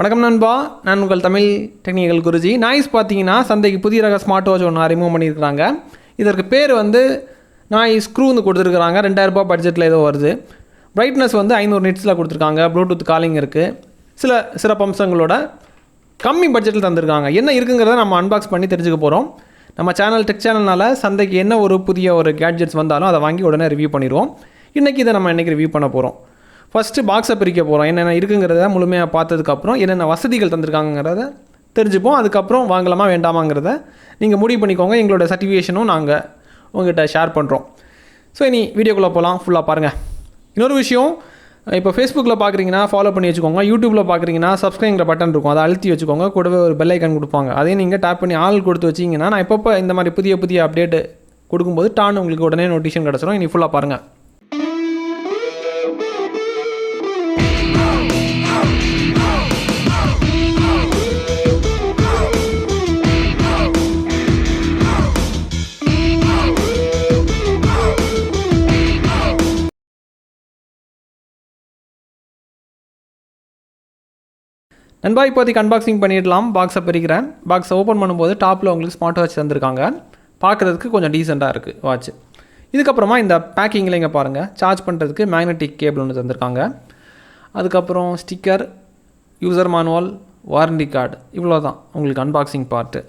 வணக்கம் நண்பா, நான் உங்கள் தமிழ் டெக்னிக்கல் குருஜி. நாய்ஸ் பார்த்தீங்கன்னா சந்தைக்கு புதிய ரக ஸ்மார்ட் வாட்ச் ஒன்று ரிமூவ் பண்ணியிருக்கிறாங்க. இதற்கு பேர் நாய்ஸ் ஸ்க்ரூன்னு கொடுத்துருக்குறாங்க. 2000 ரூபாய் பட்ஜெட்டில் ஏதோ வருது. பிரைட்னஸ் 500 நிட்ஸில் கொடுத்துருக்காங்க. ப்ளூடூத் காலிங் இருக்குது. சில சிறப்பம்சங்களோட கம்மி பட்ஜெட்டில் தந்திருக்காங்க. என்ன இருக்குங்கிறத நம்ம அன்பாக்ஸ் பண்ணி தெரிஞ்சுக்க போகிறோம். நம்ம டெக் சேனல்னால் சந்தைக்கு என்ன புதிய கேட்ஜெட்ஸ் வந்தாலும் அதை வாங்கி உடனே ரிவ்யூ பண்ணிடுவோம். இன்றைக்கி இதை நம்ம இன்றைக்கி ரிவ்யூ பண்ண போகிறோம். ஃபஸ்ட்டு பாக்ஸை பிரிக்க போகிறோம். என்னென்ன இருக்குங்கிறத முழுமையாக பார்த்ததுக்கப்புறம் என்னென்ன வசதிகள் தந்திருக்காங்கிறத தெரிஞ்சுப்போம். அதுக்கப்புறம் வாங்கலாமா வேண்டாமாங்கிறத நீங்கள் முடிவு பண்ணிக்கோங்க. எங்களோட சர்டிஃபிகேஷனும் நாங்கள் உங்கள்கிட்ட ஷேர் பண்ணுறோம். ஸோ இனி வீடியோக்குள்ளே போகலாம். ஃபுல்லாக பாருங்கள். இன்னொரு விஷயம், இப்போ ஃபேஸ்புக்கில் பார்க்குறீங்கன்னா ஃபாலோ பண்ணி வச்சுக்கோங்க. யூடியூப்பில் பார்க்குறீங்கன்னா சப்ஸ்கிரைங்கிற பட்டன் இருக்கும், அதை அழுத்தி வச்சுக்கோங்க. கூடவே ஒரு பெல் ஐக்கான் கொடுப்பாங்க, அதையும் நீங்கள் டேப் பண்ணி ஆள் கொடுத்து வச்சிங்கன்னா நான் எப்பப்போ இந்த மாதிரி புதிய அப்டேட்டு கொடுக்கும்போது டான்னு உங்களுக்கு உடனே நோட்டிஃபிகேஷன் கிடச்சிரும். இனி ஃபுல்லாக பாருங்கள். நண்பா, இப்போதைக்கு அன்பாக்சிங் பண்ணிடலாம். பாக்ஸை பிரிக்கிறேன். பாக்ஸை ஓப்பன் பண்ணும்போது டாப்பில் உங்களுக்கு ஸ்மார்ட் வாட்ச் தந்திருக்காங்க. பார்க்குறதுக்கு கொஞ்சம் டீசெண்டாக இருக்குது வாட்ச். இதுக்கப்புறமா இந்த பேக்கிங்கில் இங்கே பாருங்கள், சார்ஜ் பண்ணுறதுக்கு மேக்னெட்டிக் கேபிள் ஒன்று தந்திருக்காங்க. அதுக்கப்புறம் sticker, user manual, warranty card. இவ்வளோ தான் உங்களுக்கு அன்பாக்சிங் பார்ட்டு.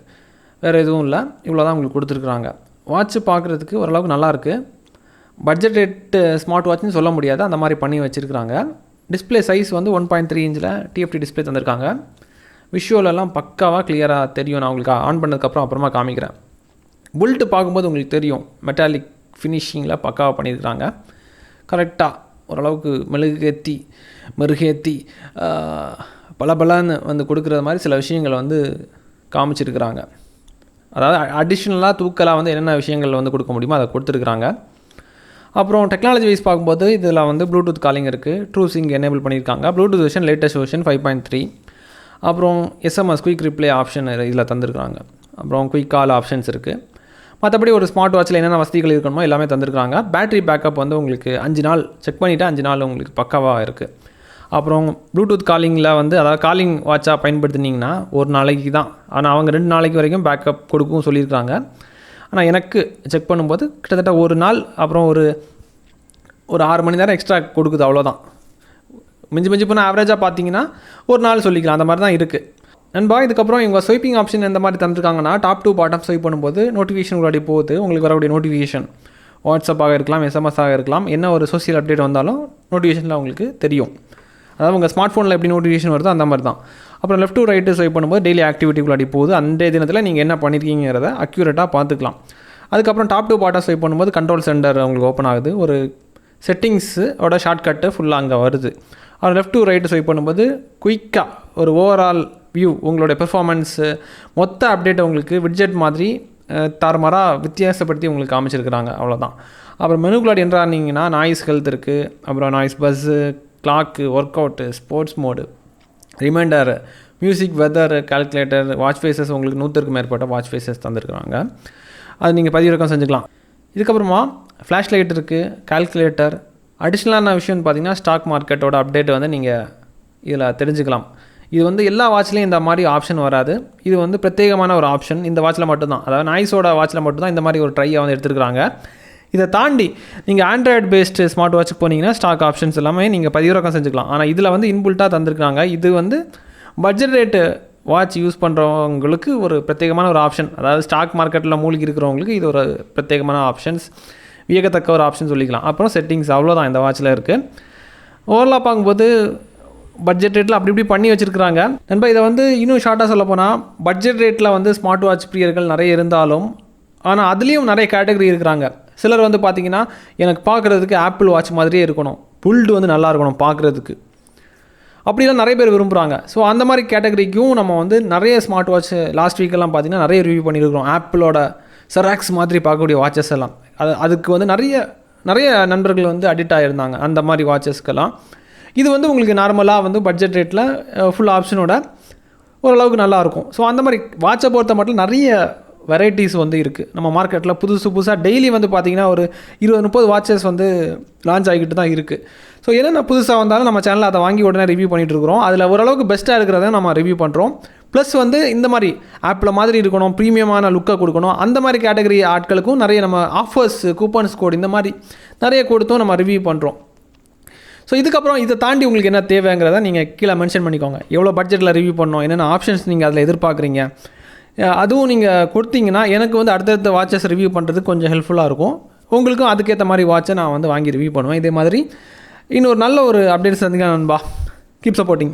வேறு எதுவும் இல்லை. இவ்வளோ தான் உங்களுக்கு கொடுத்துருக்குறாங்க. வாட்ச் பார்க்குறதுக்கு ஓரளவுக்கு நல்லாயிருக்கு. பட்ஜெட் ரேட்டு ஸ்மார்ட் வாட்ச்னு சொல்ல முடியாது, அந்த மாதிரி பண்ணி வச்சுருக்குறாங்க. டிஸ்பிளே சைஸ் 1.3 இன்ச்சில் டிஎஃப்டி டிஸ்பிளே தந்திருக்காங்க. விஷுவலெல்லாம் பக்காவாக கிளியராக தெரியும். நான் உங்களுக்கு ஆன் பண்ணதுக்கப்புறம் அப்புறமா காமிக்கிறேன். புல்ட்டு பார்க்கும்போது உங்களுக்கு தெரியும், மெட்டாலிக் ஃபினிஷிங்கில் பக்காவாக பண்ணியிருக்கிறாங்க. கரெக்டாக ஓரளவுக்கு மெருகேற்றி பலன்னு கொடுக்குற மாதிரி சில விஷயங்கள் காமிச்சிருக்கிறாங்க. அதாவது அடிஷ்னலாக தூக்கலாக என்னென்ன விஷயங்கள் கொடுக்க முடியுமோ அதை கொடுத்துருக்குறாங்க. அப்புறம் டெக்னாலஜி வைஸ் பார்க்கும்போது இதில் ப்ளூடூத் காலிங் இருக்குது. ட்ரூ சிங் எனேபிள் பண்ணியிருக்காங்க. Bluetooth version latest version 5.3. அப்புறம் எஸ்எம்எஸ் குயிக் ரிப்ளே ஆப்ஷன் இதில் தந்திருக்காங்க. அப்புறம் குயிக் கால் ஆப்ஷன்ஸ் இருக்குது. மற்றபடி ஒரு ஸ்மார்ட் வாட்சில் என்னென்ன வசதிகள் இருக்கணுமோ எல்லாமே தந்திருக்காங்க. பேட்டரி பேக்கப் உங்களுக்கு 5 நாள் செக் பண்ணிவிட்டு 5 நாள் உங்களுக்கு பக்காவாக இருக்குது. அப்புறம் ப்ளூடூத் காலிங்கில் அதாவது காலிங் வாட்சாக பயன்படுத்தினீங்கன்னா ஒரு நாளைக்கு தான், ஆனால் அவங்க 2 நாளைக்கு வரைக்கும் பேக்கப் கொடுக்கவும் சொல்லியிருக்காங்க. ஆனால் எனக்கு செக் பண்ணும்போது கிட்டத்தட்ட ஒரு நாள், அப்புறம் ஒரு 6 மணி நேரம் எக்ஸ்ட்ரா கொடுக்குது, அவ்வளோதான். மிஞ்சி போனால் ஆவரேஜாக பார்த்தீங்கன்னா ஒரு நாள் சொல்லிக்கலாம். அந்த மாதிரி தான் இருக்குது நண்பா. இதுக்கப்புறம் இவங்க ஸ்வைப்பிங் ஆப்ஷன் எந்த மாதிரி தந்துருக்காங்கன்னா, டாப் டு பாட்டம் ஸ்வைப் பண்ணும்போது நோட்டிஃபிகேஷன் முன்னாடி போகுது. உங்களுக்கு வரக்கூடிய நோட்டிஃபிகேஷன் வாட்ஸ்அப்பாக இருக்கலாம், எஸ்எம்எஸ்ஸாக இருக்கலாம், என்ன ஒரு சோசியல் அப்டேட் வந்தாலும் நோட்டிஃபிகேஷனில் உங்களுக்கு தெரியும். அதாவது உங்கள் ஸ்மார்ட் ஃபோனில் எப்படி நோட்டிஃபிகேஷன் வருதோ அந்த மாதிரி தான். அப்புறம் லெஃப்ட் டு ரைட்டு ஸ்வைப் பண்ணும்போது டெய்லி ஆக்டிவிட்டிக்குள்ளாடி போகுது. அந்த தினத்தில் நீங்கள் என்ன பண்ணியிருக்கீங்கிறத அக்யூரேட்டாக பார்த்துக்கலாம். அதுக்கப்புறம் டாப் டு பாட்டம் ஸ்வைப் பண்ணும்போது கண்ட்ரோல் சென்டர் உங்களுக்கு ஓப்பன் ஆகுது. ஒரு செட்டிங்ஸோட ஷார்ட்கட்டு ஃபுல்லாக அங்கே வருது. அப்புறம் லெஃப்ட் டு ரைட்டு ஸ்வைப் பண்ணும்போது குயிக்காக ஒரு ஓவரால் வியூ, உங்களுடைய பெர்ஃபார்மன்ஸு மொத்த அப்டேட் உங்களுக்கு விட்ஜெட் மாதிரி தாறுமாறாக வித்தியாசப்படுத்தி உங்களுக்கு காமிச்சிருக்கிறாங்க. அவ்வளோதான். அப்புறம் மெனுக்குள்ளாடி என்றானிங்கன்னா நாய்ஸ் ஹெல்த் இருக்குது. அப்புறம் noise buzz, clock, workout, sports mode, reminder, music, weather, calculator, watch faces. உங்களுக்கு 100க்கும் மேற்பட்ட வாட்ச் ஃபேஸஸ் தந்துருக்குறாங்க. அது நீங்கள் பதிவிறக்கம் செஞ்சுக்கலாம். இதுக்கப்புறமா ஃப்ளாஷ் லைட் இருக்குது, கால்குலேட்டர். அடிஷ்னலான விஷயம்னு பார்த்தீங்கன்னா ஸ்டாக் மார்க்கெட்டோட அப்டேட் நீங்கள் இதில் தெரிஞ்சுக்கலாம். இது எல்லா வாட்ச்லேயும் இந்த மாதிரி ஆப்ஷன் வராது. இது பிரத்யேகமான ஒரு ஆப்ஷன் இந்த வாட்சில் மட்டும்தான். அதாவது நாய்ஸோட வாட்சில் மட்டும்தான் இந்த மாதிரி ஒரு ட்ரையை எடுத்துருக்குறாங்க. இதை தாண்டி நீங்கள் ஆண்ட்ராய்டு பேஸ்டு ஸ்மார்ட் வாட்சுக்கு போனீங்கன்னா ஸ்டாக் ஆப்ஷன்ஸ் எல்லாமே நீங்கள் பதிவிறக்கம் செஞ்சுக்கலாம். ஆனால் இதில் இன்புல்ட்டாக தந்திருக்காங்க. இது பட்ஜெட் ரேட்டு வாட்ச் யூஸ் பண்ணுறவங்களுக்கு ஒரு பிரத்யேகமான ஒரு ஆப்ஷன். அதாவது ஸ்டாக் மார்க்கெட்டில் மூழ்கி இருக்கிறவங்களுக்கு இது ஒரு பிரத்யேகமான ஆப்ஷன்ஸ், வியக்கத்தக்க ஒரு ஆப்ஷன் சொல்லிக்கலாம். அப்புறம் செட்டிங்ஸ், அவ்வளோதான் இந்த வாட்சில் இருக்குது. ஓவரலாக பார்க்கும்போது பட்ஜெட் ரேட்டில் அப்படி இப்படி பண்ணி வச்சுருக்குறாங்க. நண்பா, இதை இன்னும் ஷார்ட்டாக சொல்ல போனால் பட்ஜெட் ரேட்டில் ஸ்மார்ட் வாட்ச் பிரியர்கள் நிறைய இருந்தாலும், ஆனால் அதுலேயும் நிறைய கேட்டகரி இருக்கிறாங்க. சிலர் பார்த்தீங்கன்னா எனக்கு பார்க்குறதுக்கு ஆப்பிள் வாட்ச் மாதிரியே இருக்கணும், புல்டு நல்லா இருக்கணும் பார்க்குறதுக்கு, அப்படிலாம் நிறைய பேர் விரும்புகிறாங்க. ஸோ அந்த மாதிரி கேட்டகரிக்கும் நம்ம நிறைய ஸ்மார்ட் வாட்ச் லாஸ்ட் வீக்கெல்லாம் பார்த்திங்கன்னா நிறைய ரிவ்யூ பண்ணியிருக்கிறோம். ஆப்பிளோட செராக்ஸ் மாதிரி பார்க்கக்கூடிய வாட்சஸ் எல்லாம் அதுக்கு நிறைய நண்பர்கள் அடிக்ட் ஆகிருந்தாங்க அந்த மாதிரி வாட்சஸ்க்கெல்லாம். இது உங்களுக்கு நார்மலாக பட்ஜெட் ரேட்டில் ஃபுல் ஆப்ஷனோட ஓரளவுக்கு நல்லாயிருக்கும். ஸோ அந்த மாதிரி வாட்சை பொறுத்த மட்டும் நிறைய வெரைட்டிஸ் வந்து இருக்குது நம்ம மார்க்கெட்டில். புதுசாக டெய்லி வந்து பார்த்திங்கன்னா ஒரு 20-30 வாட்சஸ் வந்து லான்ச் ஆகிக்கிட்டு தான் இருக்குது. ஸோ என்னென்ன புதுசாக வந்தாலும் நம்ம சேனலில் அதை வாங்கி உடனே ரிவ்யூ பண்ணிகிட்ருக்குறோம். அதில் ஓரளவுக்கு பெஸ்ட்டாக இருக்கிறத நம்ம ரிவ்யூ பண்ணுறோம். ப்ளஸ் வந்து இந்த மாதிரி ஆப்பில் மாதிரி இருக்கணும், ப்ரீமியமான லுக்கை கொடுக்கணும், அந்த மாதிரி கேட்டகரி ஆட்களுக்கும் நிறைய நம்ம ஆஃபர்ஸ், கூப்பன்ஸ் கோட் இந்த மாதிரி நிறைய கொடுத்தும் நம்ம ரிவ்யூ பண்ணுறோம். ஸோ இதுக்கப்புறம் இதை தாண்டி உங்களுக்கு என்ன தேவைங்கிறத நீங்கள் கீழே மென்ஷன் பண்ணிக்கோங்க. எவ்வளோ பட்ஜெட்டில் ரிவ்யூ பண்ணணும், என்னென்ன ஆப்ஷன்ஸ் நீங்கள் அதில் எதிர்பார்க்குறீங்க, அதுவும் நீங்கள் கொடுத்தீங்கன்னா எனக்கு வந்து அடுத்தடுத்த வாட்சஸ் ரிவ்யூ பண்ணுறதுக்கு கொஞ்சம் ஹெல்ப்ஃபுல்லாக இருக்கும். உங்களுக்கும் அதுக்கேற்ற மாதிரி வாட்சை நான் வந்து வாங்கி ரிவ்யூ பண்ணுவேன். இதே மாதிரி இன்னொரு நல்ல ஒரு அப்டேட்ஸ் சந்திக்கலாம் நண்பா. Keep supporting.